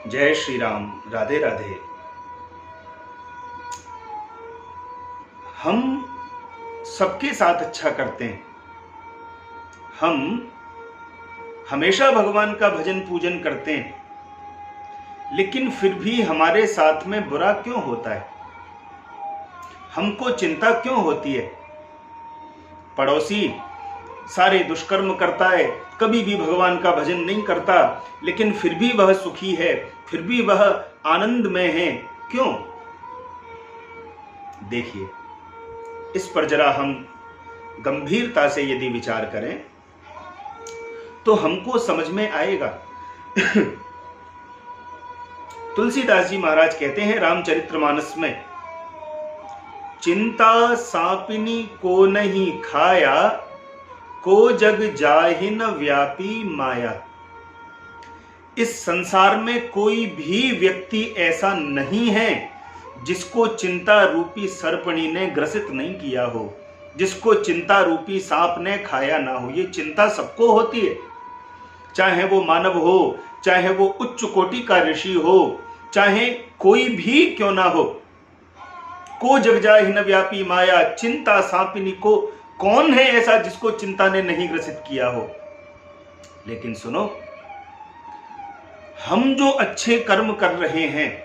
जय श्री राम। राधे राधे। हम सबके साथ अच्छा करते हैं। हम हमेशा भगवान का भजन पूजन करते हैं, लेकिन फिर भी हमारे साथ में बुरा क्यों होता है? हमको चिंता क्यों होती है? पड़ोसी सारे दुष्कर्म करता है, कभी भी भगवान का भजन नहीं करता, लेकिन फिर भी वह सुखी है, फिर भी वह आनंद में है। क्यों? देखिए, इस पर जरा हम गंभीरता से यदि विचार करें तो हमको समझ में आएगा। तुलसीदास जी महाराज कहते हैं रामचरितमानस में, चिंता सापिनी को नहीं खाया, को जग जाहि न व्यापी माया। इस संसार में कोई भी व्यक्ति ऐसा नहीं है जिसको चिंता रूपी सर्पणी ने ग्रसित नहीं किया हो, जिसको चिंता रूपी सांप ने खाया ना हो। ये चिंता सबको होती है, चाहे वो मानव हो, चाहे वो उच्च कोटि का ऋषि हो, चाहे कोई भी क्यों ना हो। को जग जाहि न व्यापी माया, चिंता सांपिनी को कौन है ऐसा जिसको चिंता ने नहीं ग्रसित किया हो। लेकिन सुनो, हम जो अच्छे कर्म कर रहे हैं,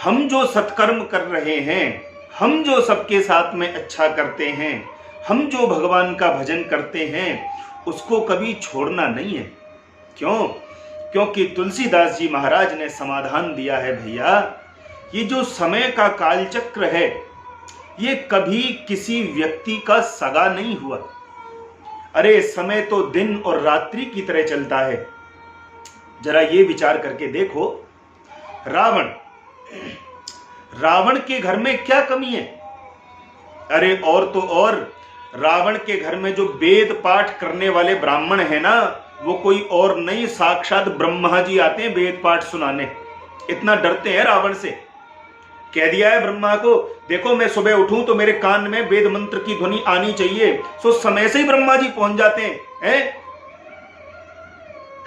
हम जो सत्कर्म कर रहे हैं, हम जो सबके साथ में अच्छा करते हैं, हम जो भगवान का भजन करते हैं, उसको कभी छोड़ना नहीं है। क्यों? क्योंकि तुलसीदास जी महाराज ने समाधान दिया है, भैया ये जो समय का कालचक्र है, ये कभी किसी व्यक्ति का सगा नहीं हुआ। अरे समय तो दिन और रात्रि की तरह चलता है। जरा ये विचार करके देखो, रावण के घर में क्या कमी है? अरे और तो और, रावण के घर में जो वेद पाठ करने वाले ब्राह्मण है ना, वो कोई और नहीं, साक्षात ब्रह्मा जी आते हैं वेद पाठ सुनाने। इतना डरते हैं रावण से। कह दिया है ब्रह्मा को, देखो मैं सुबह उठूं तो मेरे कान में वेद मंत्र की ध्वनि आनी चाहिए। सो समय से ही ब्रह्मा जी पहुंच जाते हैं।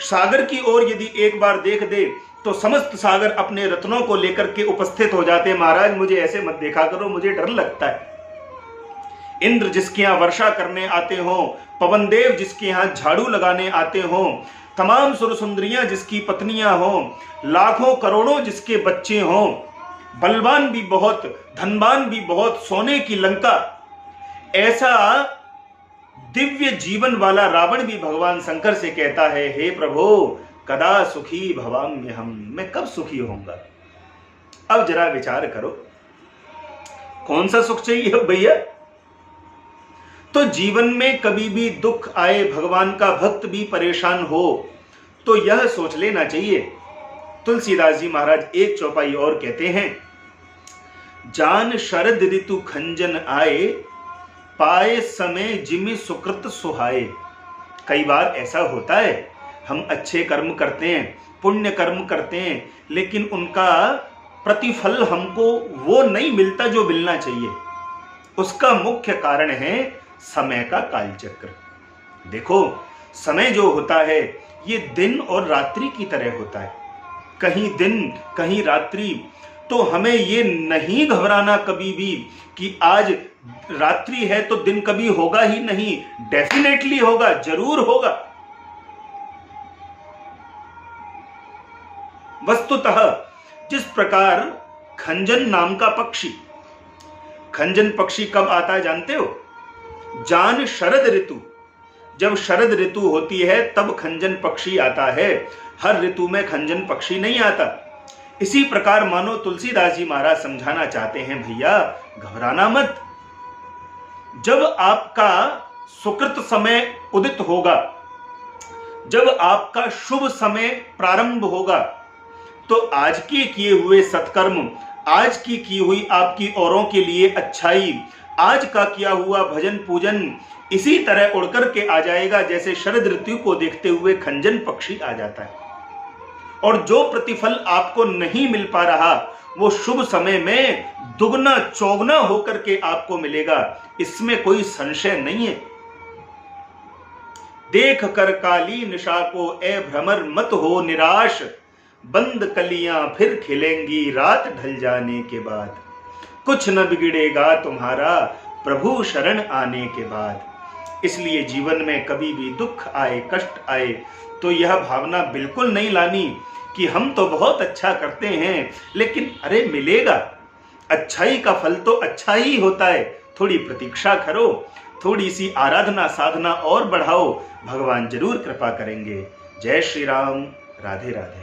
सागर की ओर यदि एक बार देख दे तो समस्त सागर अपने रत्नों को लेकर के उपस्थित हो जाते हैं। महाराज मुझे ऐसे मत देखा करो, मुझे डर लगता है। इंद्र जिसके यहां वर्षा करने आते हो, पवन देव जिसके यहां झाड़ू लगाने आते हो, तमाम सुर सुंदरियां जिसकी पत्नियां हो, लाखों करोड़ों जिसके बच्चे हो, बलवान भी बहुत, धनवान भी बहुत, सोने की लंका, ऐसा दिव्य जीवन वाला रावण भी भगवान शंकर से कहता है, हे प्रभु कदा सुखी भवाम्य हम, मैं कब सुखी होऊंगा। अब जरा विचार करो, कौन सा सुख चाहिए भैया? तो जीवन में कभी भी दुख आए, भगवान का भक्त भी परेशान हो, तो यह सोच लेना चाहिए। तुलसीदास जी महाराज एक चौपाई और कहते हैं, जान शरद ऋतु खंजन आए, पाए समय जिमि सुकृत सुहाए। कई बार ऐसा होता है, हम अच्छे कर्म करते हैं, पुण्य कर्म करते हैं, लेकिन उनका प्रतिफल हमको वो नहीं मिलता जो मिलना चाहिए। उसका मुख्य कारण है समय का कालचक्र। देखो, समय जो होता है ये दिन और रात्रि की तरह होता है, कहीं दिन कहीं रात्रि। तो हमें ये नहीं घबराना कभी भी कि आज रात्रि है तो दिन कभी होगा ही नहीं। डेफिनेटली होगा, जरूर होगा। वस्तुतः जिस प्रकार खंजन नाम का पक्षी, खंजन पक्षी कब आता है जानते हो? जान शरद ऋतु, जब शरद ऋतु होती है तब खंजन पक्षी आता है, हर ऋतु में खंजन पक्षी नहीं आता। इसी प्रकार मानो तुलसीदास जी महाराज समझाना चाहते हैं, भैया घबराना मत। जब आपका सुकृत समय उदित होगा, जब आपका शुभ समय प्रारंभ होगा, तो आज के किए हुए सत्कर्म, आज की हुई आपकी औरों के लिए अच्छाई, आज का किया हुआ भजन पूजन इसी तरह उड़ करके आ जाएगा जैसे शरद ऋतु को देखते हुए खंजन पक्षी आ जाता है। और जो प्रतिफल आपको नहीं मिल पा रहा, वो शुभ समय में दुगना चौगुना होकर के आपको मिलेगा, इसमें कोई संशय नहीं है। देख कर काली निशा को ए भ्रमर मत हो निराश, बंद कलियां फिर खिलेंगी रात ढल जाने के बाद। कुछ न बिगड़ेगा तुम्हारा प्रभु शरण आने के बाद। इसलिए जीवन में कभी भी दुख आए, कष्ट आए, तो यह भावना बिल्कुल नहीं लानी कि हम तो बहुत अच्छा करते हैं, लेकिन अरे मिलेगा, अच्छाई का फल तो अच्छा ही होता है। थोड़ी प्रतीक्षा करो, थोड़ी सी आराधना साधना और बढ़ाओ, भगवान जरूर कृपा करेंगे। जय श्री राम, राधे राधे।